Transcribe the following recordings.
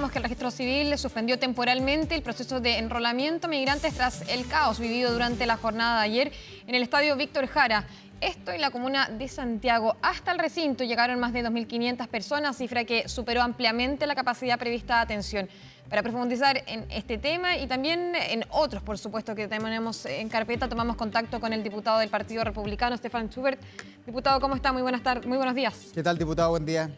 contábamos que el registro civil suspendió temporalmente el proceso de enrolamiento de migrantes tras el caos vivido durante la jornada de ayer en el estadio Víctor Jara. Esto en la comuna de Santiago. Hasta el recinto llegaron más de 2.500 personas, cifra que superó ampliamente la capacidad prevista de atención. Para profundizar en este tema y también en otros, por supuesto, que tenemos en carpeta, tomamos contacto con el diputado del Partido Republicano, Stefan Schubert. Diputado, ¿cómo está? Muy buenas tardes, muy buenos días. ¿Qué tal, diputado? Buen día.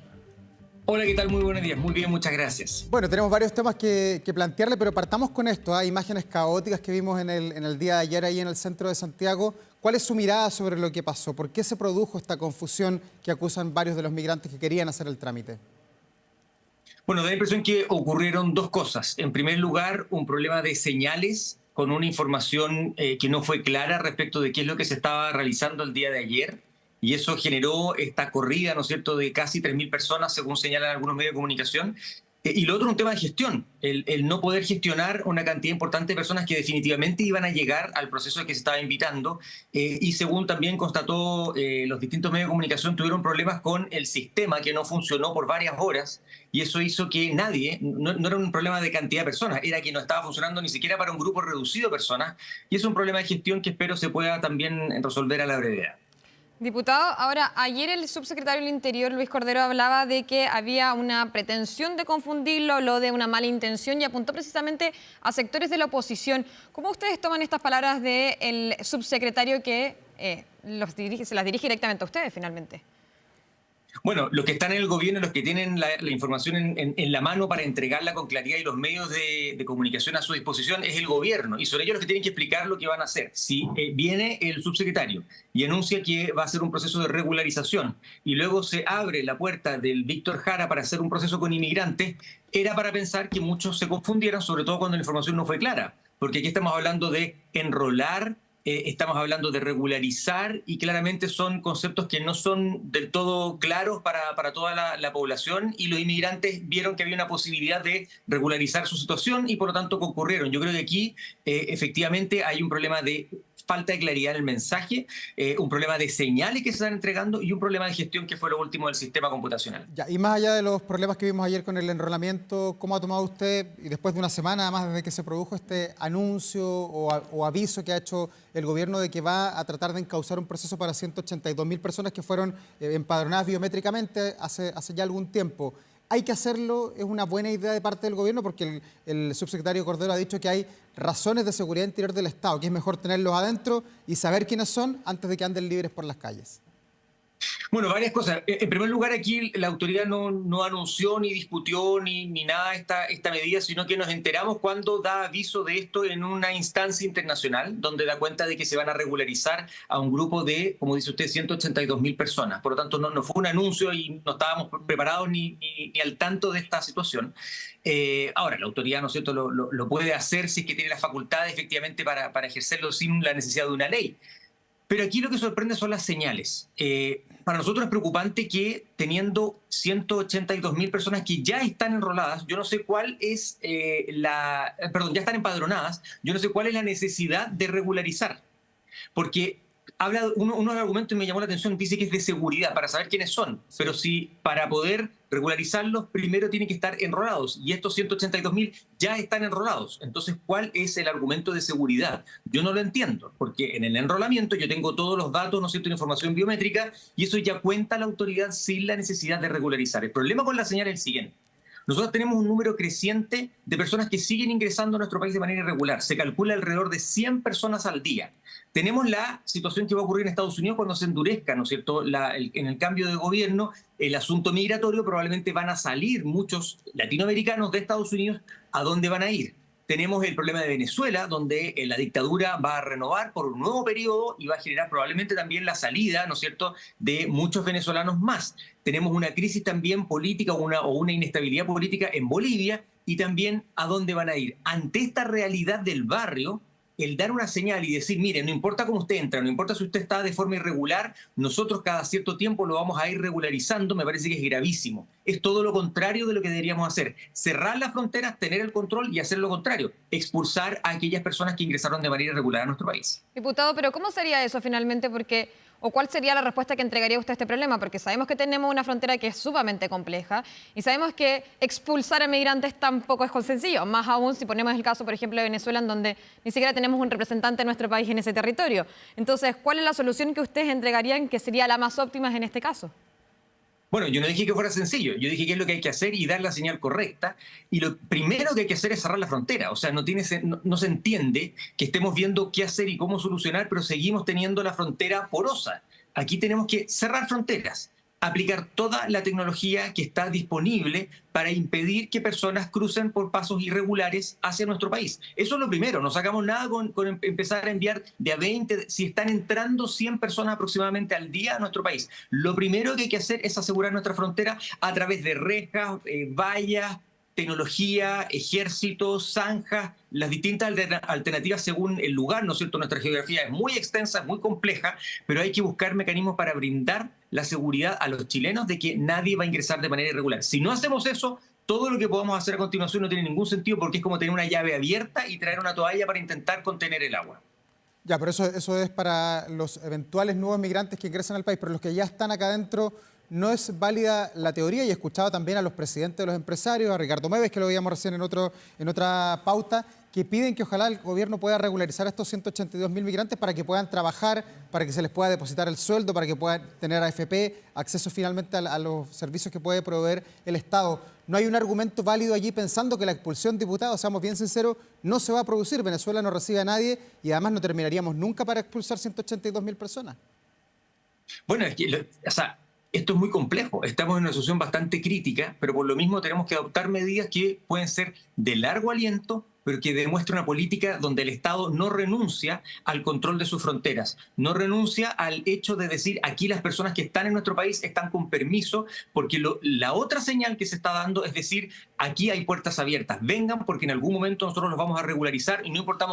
Hola, ¿qué tal? Muy buenos días. Muy bien, muchas gracias. Bueno, tenemos varios temas que plantearle, pero partamos con esto. Hay imágenes caóticas que vimos en el día de ayer ahí en el centro de Santiago. ¿Cuál es su mirada sobre lo que pasó? ¿Por qué se produjo esta confusión que acusan varios de los migrantes que querían hacer el trámite? Bueno, da la impresión que ocurrieron dos cosas. En primer lugar, un problema de señales con una información que no fue clara respecto de qué es lo que se estaba realizando el día de ayer. Y eso generó esta corrida, ¿no es cierto?, de casi 3.000 personas, según señalan algunos medios de comunicación. Y lo otro es un tema de gestión, el no poder gestionar una cantidad importante de personas que definitivamente iban a llegar al proceso que se estaba invitando. Y según también constató los distintos medios de comunicación, tuvieron problemas con el sistema que no funcionó por varias horas. Y eso hizo que nadie, no era un problema de cantidad de personas, era que no estaba funcionando ni siquiera para un grupo reducido de personas. Y es un problema de gestión que espero se pueda también resolver a la brevedad. Diputado, ahora, ayer el subsecretario del Interior, Luis Cordero, hablaba de que había una pretensión de confundirlo, habló de una mala intención y apuntó precisamente a sectores de la oposición. ¿Cómo ustedes toman estas palabras del subsecretario que se las dirige directamente a ustedes finalmente? Bueno, los que están en el gobierno, los que tienen la información en la mano para entregarla con claridad y los medios de comunicación a su disposición es el gobierno. Y son ellos los que tienen que explicar lo que van a hacer. Si viene el subsecretario y anuncia que va a hacer un proceso de regularización y luego se abre la puerta del Víctor Jara para hacer un proceso con inmigrantes, era para pensar que muchos se confundieran, sobre todo cuando la información no fue clara. Porque aquí estamos hablando de enrolar, estamos hablando de regularizar y claramente son conceptos que no son del todo claros para toda la población y los inmigrantes vieron que había una posibilidad de regularizar su situación y por lo tanto concurrieron. Yo creo que aquí efectivamente hay un problema de falta de claridad en el mensaje, un problema de señales que se están entregando y un problema de gestión que fue lo último del sistema computacional. Ya, y más allá de los problemas que vimos ayer con el enrolamiento, ¿cómo ha tomado usted, y después de una semana además desde que se produjo este anuncio o aviso que ha hecho el gobierno de que va a tratar de encauzar un proceso para 182.000 personas que fueron empadronadas biométricamente hace ya algún tiempo? ¿Hay que hacerlo? ¿Es una buena idea de parte del gobierno? Porque el subsecretario Cordero ha dicho que hay razones de seguridad interior del Estado, que es mejor tenerlos adentro y saber quiénes son antes de que anden libres por las calles. Bueno, varias cosas. En primer lugar, aquí la autoridad no anunció ni discutió ni nada esta medida, sino que nos enteramos cuando da aviso de esto en una instancia internacional, donde da cuenta de que se van a regularizar a un grupo de, como dice usted, 182.000 personas. Por lo tanto, no fue un anuncio y no estábamos preparados ni al tanto de esta situación. Ahora, la autoridad, ¿no es cierto?, lo puede hacer si es que tiene la facultad efectivamente para ejercerlo sin la necesidad de una ley. Pero aquí lo que sorprende son las señales. Para nosotros es preocupante que teniendo 182.000 personas que ya están enroladas, yo no sé cuál es ya están empadronadas, yo no sé cuál es la necesidad de regularizar. Porque habla unos argumentos y me llamó la atención, dice que es de seguridad, para saber quiénes son. Sí. Pero si para poder regularizarlos, primero tienen que estar enrolados. Y estos 182.000 ya están enrolados. Entonces, ¿cuál es el argumento de seguridad? Yo no lo entiendo, porque en el enrolamiento yo tengo todos los datos, ¿no es cierto?, información biométrica, y eso ya cuenta la autoridad sin la necesidad de regularizar. El problema con la señal es el siguiente. Nosotros tenemos un número creciente de personas que siguen ingresando a nuestro país de manera irregular. Se calcula alrededor de 100 personas al día. Tenemos la situación que va a ocurrir en Estados Unidos cuando se endurezca, ¿no es cierto?, en el cambio de gobierno, el asunto migratorio, probablemente van a salir muchos latinoamericanos de Estados Unidos. ¿A dónde van a ir? Tenemos el problema de Venezuela, donde la dictadura va a renovar por un nuevo periodo y va a generar probablemente también la salida, ¿no es cierto?, de muchos venezolanos más. Tenemos una crisis también política o una inestabilidad política en Bolivia y también a dónde van a ir. Ante esta realidad del barrio, el dar una señal y decir, mire, no importa cómo usted entra, no importa si usted está de forma irregular, nosotros cada cierto tiempo lo vamos a ir regularizando, me parece que es gravísimo. es todo lo contrario de lo que deberíamos hacer. Cerrar las fronteras, tener el control y hacer lo contrario, expulsar a aquellas personas que ingresaron de manera irregular a nuestro país. Diputado, pero ¿cómo sería eso finalmente? ¿O cuál sería la respuesta que entregaría usted a este problema? Porque sabemos que tenemos una frontera que es sumamente compleja y sabemos que expulsar a migrantes tampoco es sencillo, más aún si ponemos el caso, por ejemplo, de Venezuela, en donde ni siquiera tenemos un representante de nuestro país en ese territorio. Entonces, ¿cuál es la solución que ustedes entregarían que sería la más óptima en este caso? Bueno, yo no dije que fuera sencillo, yo dije qué es lo que hay que hacer y dar la señal correcta. Y lo primero que hay que hacer es cerrar la frontera. O sea, no se entiende que estemos viendo qué hacer y cómo solucionar, pero seguimos teniendo la frontera porosa. Aquí tenemos que cerrar fronteras, aplicar toda la tecnología que está disponible para impedir que personas crucen por pasos irregulares hacia nuestro país. Eso es lo primero, no sacamos nada con empezar a enviar de a 20, si están entrando 100 personas aproximadamente al día a nuestro país. Lo primero que hay que hacer es asegurar nuestra frontera a través de rejas, vallas, tecnología, ejércitos, zanjas, las distintas alternativas según el lugar, ¿no es cierto? Nuestra geografía es muy extensa, es muy compleja, pero hay que buscar mecanismos para brindar la seguridad a los chilenos de que nadie va a ingresar de manera irregular. Si no hacemos eso, todo lo que podamos hacer a continuación no tiene ningún sentido porque es como tener una llave abierta y traer una toalla para intentar contener el agua. Ya, pero eso es para los eventuales nuevos migrantes que ingresan al país, pero los que ya están acá adentro, no es válida la teoría. Y he escuchado también a los presidentes de los empresarios, a Ricardo Meves, que lo veíamos recién en otra pauta, que piden que ojalá el gobierno pueda regularizar a estos 182.000 migrantes para que puedan trabajar, para que se les pueda depositar el sueldo, para que puedan tener AFP, acceso finalmente a los servicios que puede proveer el Estado. No hay un argumento válido allí pensando que la expulsión, diputados, seamos bien sinceros, no se va a producir. Venezuela no recibe a nadie y además no terminaríamos nunca para expulsar 182.000 personas. Bueno, es que, esto es muy complejo. Estamos en una situación bastante crítica, pero por lo mismo tenemos que adoptar medidas que pueden ser de largo aliento, pero que demuestre una política donde el Estado no renuncia al control de sus fronteras, no renuncia al hecho de decir aquí las personas que están en nuestro país están con permiso, porque la otra señal que se está dando es decir aquí hay puertas abiertas, vengan porque en algún momento nosotros los vamos a regularizar y no importa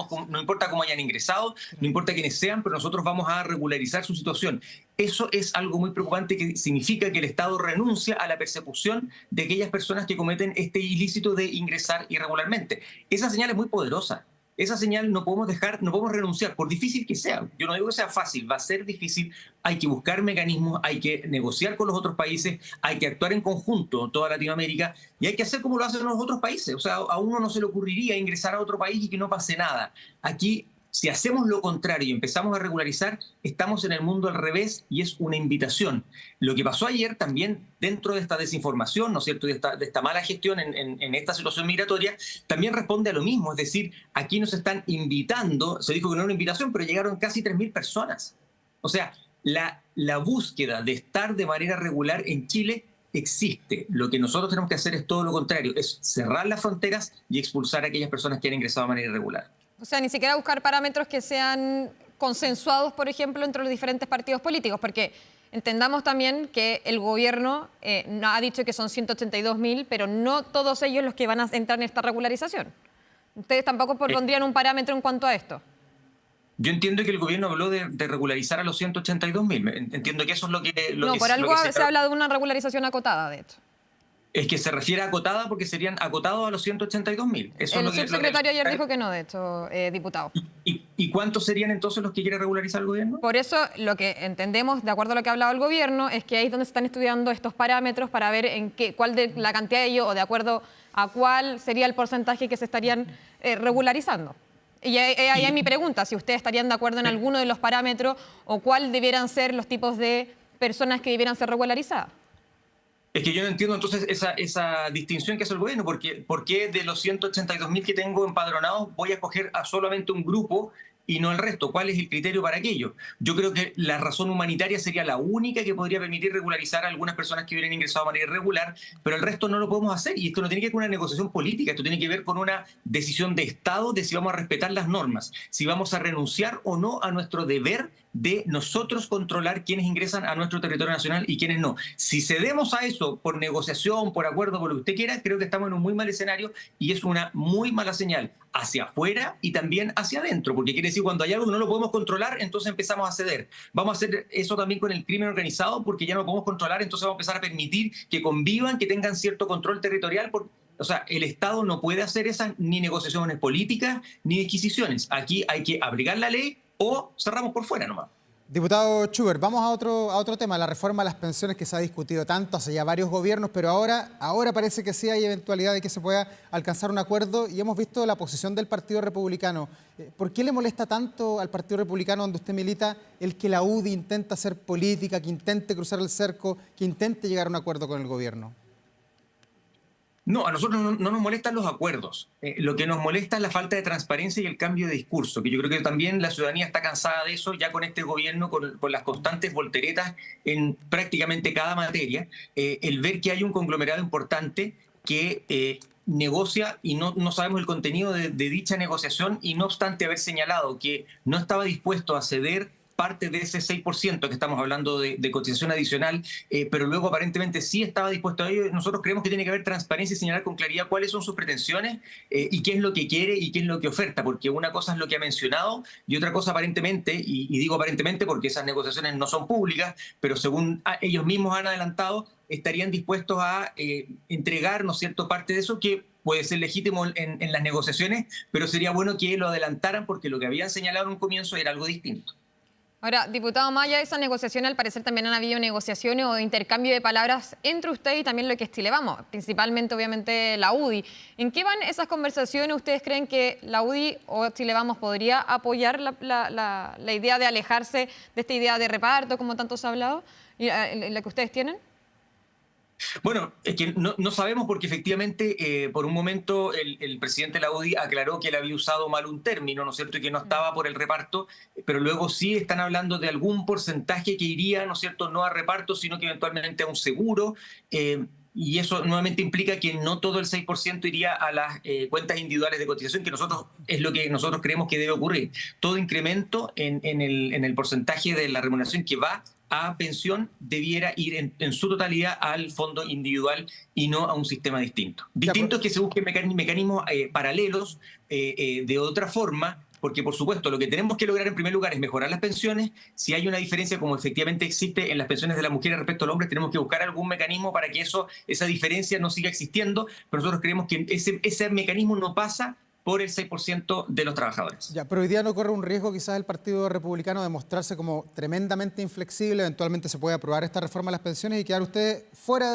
cómo hayan ingresado, no importa quiénes sean, pero nosotros vamos a regularizar su situación. Eso es algo muy preocupante que significa que el Estado renuncia a la persecución de aquellas personas que cometen este ilícito de ingresar irregularmente. Esa señal es muy poderosa. Esa señal no podemos renunciar, por difícil que sea. Yo no digo que sea fácil, va a ser difícil. Hay que buscar mecanismos, hay que negociar con los otros países, hay que actuar en conjunto, toda Latinoamérica, y hay que hacer como lo hacen los otros países. O sea, a uno no se le ocurriría ingresar a otro país y que no pase nada. Aquí, si hacemos lo contrario y empezamos a regularizar, estamos en el mundo al revés y es una invitación. Lo que pasó ayer también dentro de esta desinformación, ¿no es cierto?, de esta mala gestión en esta situación migratoria, también responde a lo mismo. Es decir, aquí nos están invitando, se dijo que no era una invitación, pero llegaron casi 3.000 personas. O sea, la búsqueda de estar de manera regular en Chile existe. Lo que nosotros tenemos que hacer es todo lo contrario, es cerrar las fronteras y expulsar a aquellas personas que han ingresado de manera irregular. O sea, ni siquiera buscar parámetros que sean consensuados, por ejemplo, entre los diferentes partidos políticos, porque entendamos también que el gobierno ha dicho que son 182.000, pero no todos ellos los que van a entrar en esta regularización. ¿Ustedes tampoco pondrían un parámetro en cuanto a esto? Yo entiendo que el gobierno habló de regularizar a los 182.000. Entiendo que eso es lo que... Por algo se habla de una regularización acotada, de hecho. Es que se refiere a acotada porque serían acotados a los 182.000. El subsecretario ayer dijo que no, de hecho, diputado. ¿Y cuántos serían entonces los que quiere regularizar el gobierno? Por eso lo que entendemos, de acuerdo a lo que ha hablado el gobierno, es que ahí es donde se están estudiando estos parámetros para ver cuál de la cantidad de ellos o de acuerdo a cuál sería el porcentaje que se estarían regularizando. Y ahí es mi pregunta, si ustedes estarían de acuerdo en alguno de los parámetros o cuál debieran ser los tipos de personas que debieran ser regularizadas. Es que yo no entiendo entonces esa distinción que hace el gobierno, porque ¿por qué de los 182.000 que tengo empadronados voy a escoger a solamente un grupo y no el resto? ¿Cuál es el criterio para aquello? Yo creo que la razón humanitaria sería la única que podría permitir regularizar a algunas personas que hubieran ingresado de manera irregular, pero el resto no lo podemos hacer y esto no tiene que ver con una negociación política, esto tiene que ver con una decisión de Estado de si vamos a respetar las normas, si vamos a renunciar o no a nuestro deber de nosotros controlar quiénes ingresan a nuestro territorio nacional y quiénes no. Si cedemos a eso por negociación, por acuerdo, por lo que usted quiera, creo que estamos en un muy mal escenario y es una muy mala señal hacia afuera y también hacia adentro, porque quiere decir cuando hay algo que no lo podemos controlar, entonces empezamos a ceder. Vamos a hacer eso también con el crimen organizado, porque ya no lo podemos controlar, entonces vamos a empezar a permitir que convivan, que tengan cierto control territorial. O sea, el Estado no puede hacer esas ni negociaciones políticas ni disquisiciones. Aquí hay que aplicar la ley o cerramos por fuera nomás. Diputado Schubert, vamos a otro tema, la reforma a las pensiones que se ha discutido tanto hace ya varios gobiernos, pero ahora parece que sí hay eventualidad de que se pueda alcanzar un acuerdo y hemos visto la posición del Partido Republicano. ¿Por qué le molesta tanto al Partido Republicano, donde usted milita, el que la UDI intenta hacer política, que intente cruzar el cerco, que intente llegar a un acuerdo con el gobierno? No, a nosotros no nos molestan los acuerdos. Lo que nos molesta es la falta de transparencia y el cambio de discurso, que yo creo que también la ciudadanía está cansada de eso, ya con este gobierno, con las constantes volteretas en prácticamente cada materia. El ver que hay un conglomerado importante que negocia y no sabemos el contenido de dicha negociación, y no obstante haber señalado que no estaba dispuesto a ceder parte de ese 6% que estamos hablando de cotización adicional, pero luego aparentemente sí estaba dispuesto a ello. Nosotros creemos que tiene que haber transparencia y señalar con claridad cuáles son sus pretensiones y qué es lo que quiere y qué es lo que oferta, porque una cosa es lo que ha mencionado y otra cosa aparentemente, y digo aparentemente porque esas negociaciones no son públicas, pero según ellos mismos han adelantado, estarían dispuestos a entregar, ¿no es cierto?, parte de eso que puede ser legítimo en las negociaciones, pero sería bueno que lo adelantaran porque lo que habían señalado en un comienzo era algo distinto. Ahora, diputado Maya, esa negociación, al parecer también han habido negociaciones o intercambio de palabras entre usted y también lo que es Chile Vamos, principalmente obviamente la UDI. ¿En qué van esas conversaciones? ¿Ustedes creen que la UDI o Chile Vamos podría apoyar la idea de alejarse de esta idea de reparto, como tanto se ha hablado, y la que ustedes tienen? Bueno, es que no sabemos porque efectivamente por un momento el presidente de la UDI aclaró que él había usado mal un término, ¿no es cierto?, y que no estaba por el reparto, pero luego sí están hablando de algún porcentaje que iría, ¿no es cierto?, no a reparto, sino que eventualmente a un seguro, y eso nuevamente implica que no todo el 6% iría a las cuentas individuales de cotización, que es lo que nosotros creemos que debe ocurrir. Todo incremento en el porcentaje de la remuneración que va a pensión debiera ir en su totalidad al fondo individual y no a un sistema distinto. Distinto es que se busquen mecanismos paralelos de otra forma, porque por supuesto lo que tenemos que lograr en primer lugar es mejorar las pensiones. Si hay una diferencia como efectivamente existe en las pensiones de las mujeres respecto a los hombres, tenemos que buscar algún mecanismo para que esa diferencia no siga existiendo, pero nosotros creemos que ese mecanismo no pasa por el 6% de los trabajadores. Ya, pero hoy día no corre un riesgo quizás el Partido Republicano de mostrarse como tremendamente inflexible. Eventualmente se puede aprobar esta reforma de las pensiones y quedar usted fuera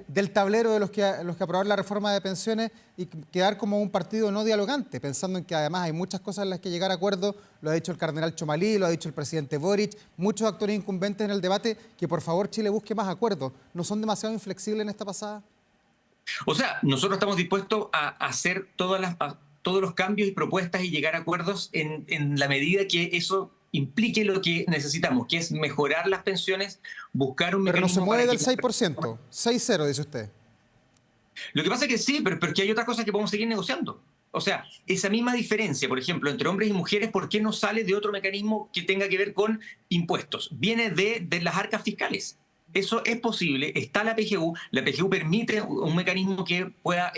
del tablero de los que aprobar la reforma de pensiones y quedar como un partido no dialogante, pensando en que además hay muchas cosas en las que llegar a acuerdo. Lo ha dicho el cardenal Chomalí, lo ha dicho el presidente Boric, muchos actores incumbentes en el debate, que por favor Chile busque más acuerdos. ¿No son demasiado inflexibles en esta pasada? O sea, nosotros estamos dispuestos a hacer todos los cambios y propuestas y llegar a acuerdos en la medida que eso implique lo que necesitamos, que es mejorar las pensiones, buscar un mecanismo. Pero no se mueve del 6%, 6-0 dice usted. Lo que pasa es que sí, pero que hay otras cosas que podemos seguir negociando. O sea, esa misma diferencia, por ejemplo, entre hombres y mujeres, ¿por qué no sale de otro mecanismo que tenga que ver con impuestos? Viene de las arcas fiscales. Eso es posible, está la PGU permite un mecanismo que pueda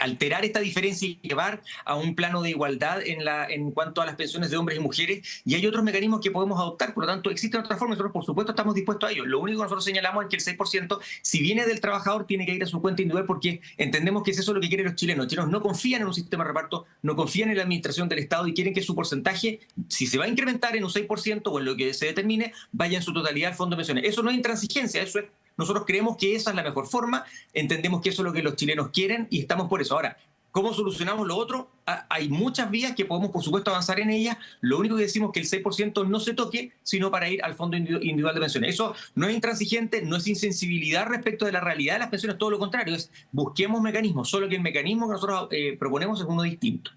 alterar esta diferencia y llevar a un plano de igualdad en cuanto a las pensiones de hombres y mujeres, y hay otros mecanismos que podemos adoptar. Por lo tanto, existen otras formas. Nosotros por supuesto estamos dispuestos a ello. Lo único que nosotros señalamos es que el 6%, si viene del trabajador, tiene que ir a su cuenta individual, porque entendemos que es eso lo que quieren los chilenos. Los chilenos no confían en un sistema de reparto, no confían en la administración del Estado y quieren que su porcentaje, si se va a incrementar en un 6% o en lo que se determine, vaya en su totalidad al fondo de pensiones. Eso no es intransigencia, eso es. Nosotros creemos que esa es la mejor forma, entendemos que eso es lo que los chilenos quieren y estamos por eso. Ahora, ¿cómo solucionamos lo otro? Hay muchas vías que podemos, por supuesto, avanzar en ellas. Lo único que decimos es que el 6% no se toque, sino para ir al fondo individual de pensiones. Eso no es intransigente, no es insensibilidad respecto de la realidad de las pensiones, todo lo contrario, es busquemos mecanismos, solo que el mecanismo que nosotros proponemos es uno distinto.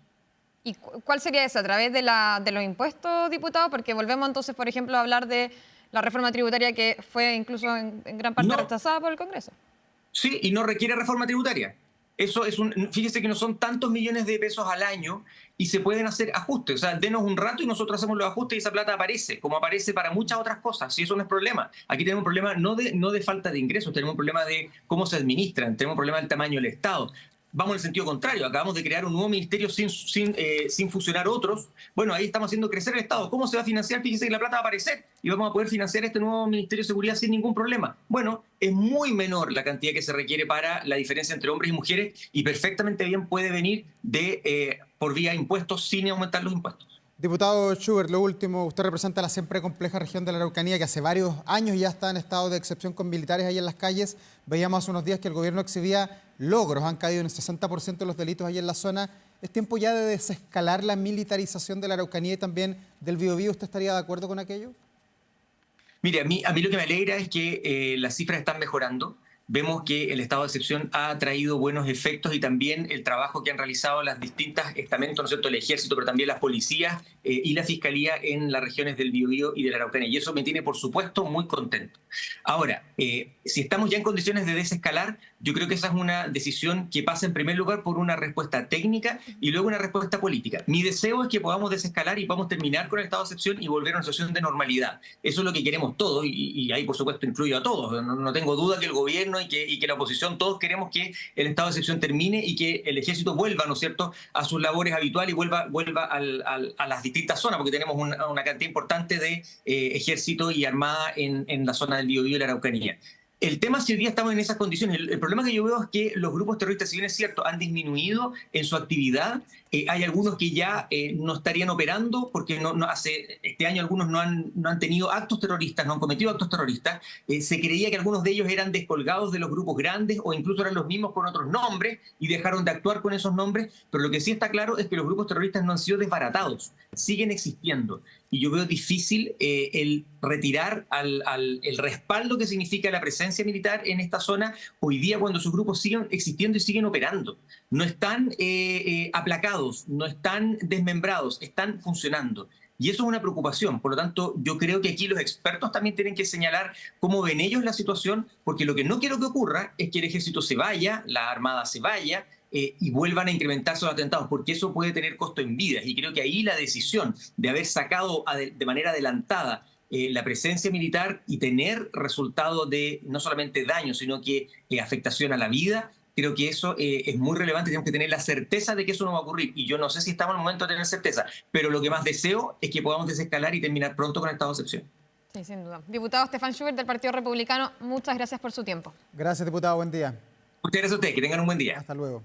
¿Y cuál sería eso? ¿A través de los impuestos, diputado? Porque volvemos entonces, por ejemplo, a hablar de la reforma tributaria que fue incluso en gran parte rechazada por el Congreso. Sí, y no requiere reforma tributaria. Eso es fíjese que no son tantos millones de pesos al año y se pueden hacer ajustes. O sea, denos un rato y nosotros hacemos los ajustes y esa plata aparece, como aparece para muchas otras cosas. Y eso no es problema. Aquí tenemos un problema no de falta de ingresos, tenemos un problema de cómo se administran, tenemos un problema del tamaño del Estado. Vamos en el sentido contrario, acabamos de crear un nuevo ministerio sin fusionar otros. Bueno, ahí estamos haciendo crecer el Estado. ¿Cómo se va a financiar? Fíjese que la plata va a aparecer y vamos a poder financiar este nuevo Ministerio de Seguridad sin ningún problema. Bueno, es muy menor la cantidad que se requiere para la diferencia entre hombres y mujeres y perfectamente bien puede venir por vía de impuestos sin aumentar los impuestos. Diputado Schubert, lo último, usted representa la siempre compleja región de la Araucanía, que hace varios años ya está en estado de excepción con militares ahí en las calles. Veíamos hace unos días que el gobierno exhibía logros, han caído en el 60% los delitos ahí en la zona. ¿Es tiempo ya de desescalar la militarización de la Araucanía y también del Biobío? ¿Usted estaría de acuerdo con aquello? Mire, a mí lo que me alegra es que las cifras están mejorando. Vemos que el estado de excepción ha traído buenos efectos y también el trabajo que han realizado las distintas estamentos, ¿no es cierto?, el ejército, pero también las policías y la fiscalía en las regiones del Biobío y de la Araucanía. Y eso me tiene, por supuesto, muy contento. Ahora, si estamos ya en condiciones de desescalar, yo creo que esa es una decisión que pasa en primer lugar por una respuesta técnica y luego una respuesta política. Mi deseo es que podamos desescalar y podamos terminar con el estado de excepción y volver a una situación de normalidad. Eso es lo que queremos todos y ahí, por supuesto, incluyo a todos. No tengo duda que el gobierno y que la oposición, todos queremos que el estado de excepción termine y que el ejército vuelva, ¿no es cierto?, a sus labores habituales y vuelva a las distintas zonas, porque tenemos una cantidad importante de ejército y armada en la zona del Biobío y la Araucanía. El tema es si hoy día estamos en esas condiciones. El problema que yo veo es que los grupos terroristas, si bien es cierto, han disminuido en su actividad. Hay algunos que ya no estarían operando porque hace este año algunos no han tenido actos terroristas, no han cometido actos terroristas. Se creía que algunos de ellos eran descolgados de los grupos grandes o incluso eran los mismos con otros nombres y dejaron de actuar con esos nombres. Pero lo que sí está claro es que los grupos terroristas no han sido desbaratados, siguen existiendo. Y yo veo difícil el retirar el respaldo que significa la presencia militar en esta zona hoy día cuando sus grupos siguen existiendo y siguen operando. No están aplacados, no están desmembrados, están funcionando. Y eso es una preocupación. Por lo tanto, yo creo que aquí los expertos también tienen que señalar cómo ven ellos la situación, porque lo que no quiero que ocurra es que el ejército se vaya, la armada se vaya, y vuelvan a incrementarse los atentados, porque eso puede tener costo en vidas. Y creo que ahí la decisión de haber sacado de manera adelantada la presencia militar y tener resultado de no solamente daño, sino que afectación a la vida, creo que eso es muy relevante. Tenemos que tener la certeza de que eso no va a ocurrir. Y yo no sé si estamos en el momento de tener certeza, pero lo que más deseo es que podamos desescalar y terminar pronto con el estado de excepción. Sí, sin duda. Diputado Stefan Schubert del Partido Republicano, muchas gracias por su tiempo. Gracias, diputado. Buen día. Muchas gracias a ustedes. Que tengan un buen día. Hasta luego.